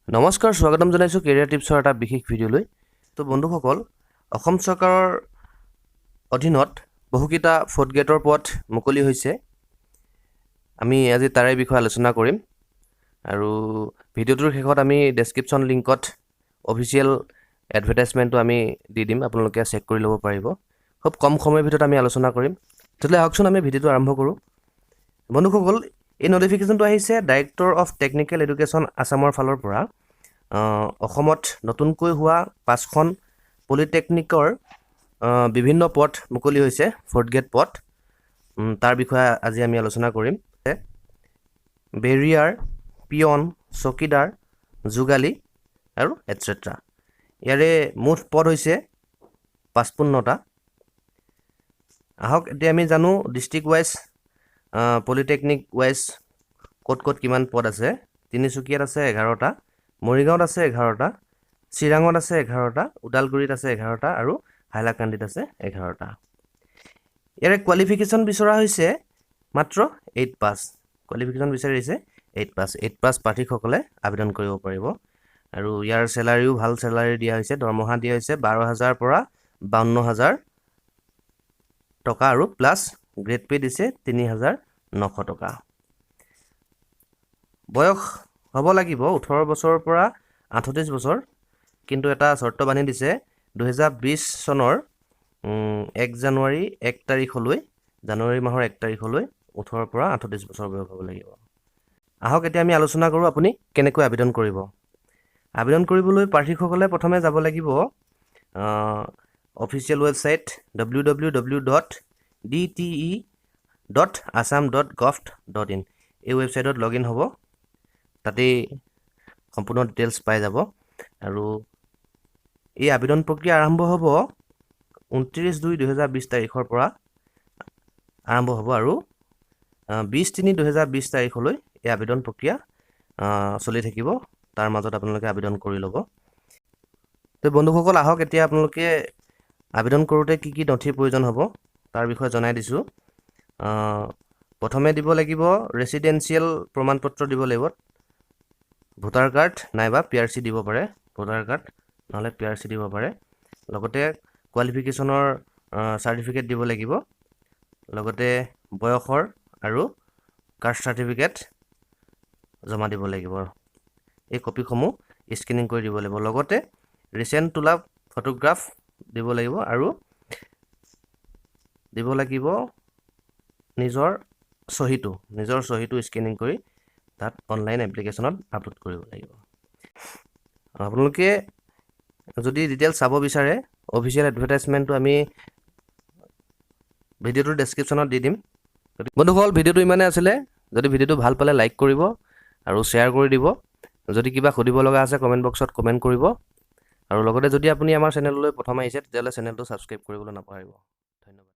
নমস্কাৰ, স্বাগতম জনাইছোঁ কেৰিয়াৰ টিপছৰ এটা বিশেষ ভিডিঅ'লৈ। তো বন্ধুসকল, অসম চৰকাৰৰ অধীনত বহুকেইটা ফ'ৰ্থ গ্ৰেডৰ পদ মুকলি হৈছে। আমি আজি তাৰে বিষয়ে আলোচনা কৰিম আৰু ভিডিঅ'টোৰ শেষত আমি ডেছক্ৰিপশ্যন লিংকত অফিচিয়েল এডভাৰটাইজমেণ্টটো আমি দি দিম, আপোনালোকে চেক কৰি ল'ব পাৰিব। খুব কম সময়ৰ ভিতৰত আমি আলোচনা কৰিম। তেতিয়াহ'লে আহকচোন আমি ভিডিঅ'টো আৰম্ভ কৰোঁ। বন্ধুসকল, এই নটিফিকেশ্যনটো আহিছে ডাইৰেক্টৰ অফ টেকনিকেল এডুকেশ্যন আছামৰ ফালৰ পৰা। অসমত নতুনকৈ হোৱা 5খন পলিটেকনিকৰ বিভিন্ন পদ মুকলি হৈছে, ফ'ৰ্থ গ্ৰেড পদ। তাৰ বিষয়ে আজি আমি আলোচনা কৰিম। বেৰিয়াৰ, পিয়ন, চকীদাৰ, যোগালী আৰু এটচেট্ৰা। ইয়াৰে মুঠ পদ হৈছে 55টা। আহক এতিয়া আমি জানো ডিষ্ট্ৰিক্ট ৱাইজ পলিটেকনিক ৱাইজ ক'ত ক'ত কিমান পদ আছে। তিনিচুকীয়াত আছে 11টা, মৰিগাঁৱত আছে 11টা, চিৰাঙত আছে 11টা, ওদালগুৰিত আছে 11টা আৰু হাইলাকান্দিত আছে 11টা। ইয়াৰে কোৱালিফিকেশ্যন বিচৰা হৈছে মাত্ৰ 8 পাছ। কোৱালিফিকেশ্যন বিচাৰিছে 8 পাছ। 8 পাছ প্ৰাৰ্থীসকলে আবেদন কৰিব পাৰিব আৰু ইয়াৰ চেলাৰীও ভাল চেলাৰী দিয়া হৈছে। দৰমহা দিয়া হৈছে 12,000 পৰা 52,000 টকা আৰু প্লাছ গ্ৰেড পে দিছে 3,900 টকা। বয়স হ'ব লাগিব 18 বছৰৰ পৰা 38 বছৰ, কিন্তু এটা চৰ্ত বান্ধি দিছে 2020 চনৰ 1 জানুৱাৰী 1 তাৰিখলৈ, জানুৱাৰী মাহৰ 1 তাৰিখলৈ 18 পৰা 38 বছৰ বয়স হ'ব লাগিব। আহক এতিয়া আমি আলোচনা কৰোঁ আপুনি কেনেকৈ আবেদন কৰিব। আবেদন কৰিবলৈ প্ৰাৰ্থীসকলে প্ৰথমে যাব লাগিব অফিচিয়েল ৱেবছাইট www.dte.assam.gov.in। এই ৱেবছাইটত লগ ইন হ'ব, তাতেই সম্পূৰ্ণ ডিটেইলছ পাই যাব। আৰু এই আবেদন প্ৰক্ৰিয়া আৰম্ভ হ'ব 29/2/2020 তাৰিখৰ পৰা আৰম্ভ হ'ব আৰু 20/3/2020 তাৰিখলৈ এই আবেদন প্ৰক্ৰিয়া চলি থাকিব। তাৰ মাজত আপোনালোকে আবেদন কৰি ল'ব। তো বন্ধুসকল, আহক এতিয়া আপোনালোকে আবেদন কৰোঁতে কি কি নথিৰ প্ৰয়োজন হ'ব তাৰ বিষয়ে জনাই দিছোঁ। প্ৰথমে দিব লাগিব ৰেচিডেঞ্চিয়েল প্ৰমাণ পত্ৰ দিব লাগিব। ভোটাৰ কাৰ্ড নাইবা PRC দিব পাৰে, ভোটাৰ কাৰ্ড নহ'লে PRC দিব পাৰে। লগতে কোৱালিফিকেশ্যনৰ চাৰ্টিফিকেট দিব লাগিব। লগতে বয়সৰ আৰু কাষ্ট চাৰ্টিফিকেট জমা দিব লাগিব। এই কপিসমূহ স্কেনিং কৰি দিব লাগিব। লগতে ৰিচেণ্ট তোলা ফটোগ্ৰাফ দিব লাগিব আৰু দিব লাগিব নিজৰ চহীটো স্কেনিং কৰি তাত অনলাইন এপ্লিকেশ্যনত আপলোড কৰিব লাগিব। আপোনালোকে যদি ডিটেইলছ চাব বিচাৰে অফিচিয়েল এডভাৰটাইজমেণ্টটো আমি ভিডিঅ'টোৰ ডেছক্ৰিপশ্যনত দি দিম। বন্ধুসকল, ভিডিঅ'টো ইমানে আছিলে। যদি ভিডিঅ'টো ভাল পালে লাইক কৰিব আৰু শ্বেয়াৰ কৰি দিব। যদি কিবা সুধিব লগা আছে কমেণ্ট বক্সত কমেণ্ট কৰিব আৰু লগতে যদি আপুনি আমাৰ চেনেললৈ প্ৰথম আহিছে তেতিয়াহ'লে চেনেলটো ছাবস্ক্ৰাইব কৰিবলৈ নাপাহৰিব।